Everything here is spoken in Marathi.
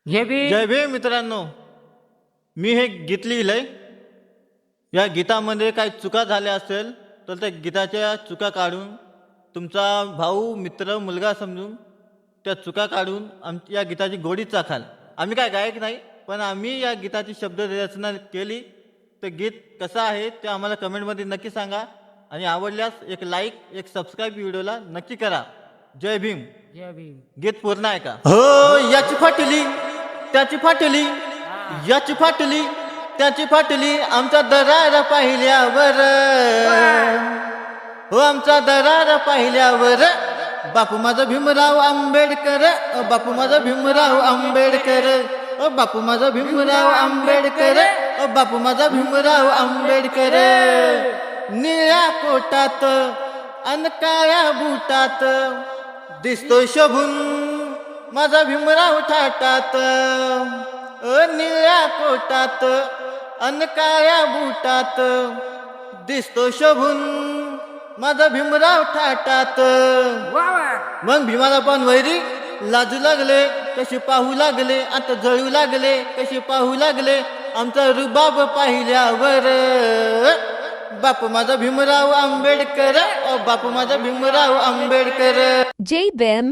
जय भीम मित्रांनो, मी हे गीत लिहिलंय. या गीतामध्ये काही चुका झाल्या असेल तर त्या गीताच्या चुका काढून तुमचा भाऊ मित्र मुलगा समजून त्या चुका काढून या गीताची गोडी चाखाल. आम्ही काय गायक नाही, पण आम्ही या गीताची शब्द रचना केली. ते गीत कसं आहे ते आम्हाला कमेंटमध्ये नक्की सांगा आणि आवडल्यास एक लाईक एक सबस्क्राईब व्हिडिओला नक्की करा. जय भीम. जय भीम. गीत पूर्ण आहे का? हो, याची फाटली त्याची फाटली, याची फाटली त्याची फाटली, आमचा दरार पाहिल्यावर, हो आमचा दरार पाहिल्यावर, बापू माझा भीमराव आंबेडकर, बापू माझा भीमराव आंबेडकर, बापू माझा भीमराव आंबेडकर, बापू माझा भीमराव आंबेडकर. निळ्या कोटात अन काळ्या बुटात दिसतो शोभून माझा भीमराव ठाटात, निळ्या कोटात अन काळ्या बुटात दिसतो शोभून माझा भीमराव ठाटात. मग भीमाला पण वैरी लाजू लागले, कशी पाहू लागले, आता जळू लागले, कशी पाहू लागले, आमचा रुबाब पाहिल्यावर, बापू माझा भीमराव आंबेडकर, बापू माझा भीमराव आंबेडकर. Jay Bim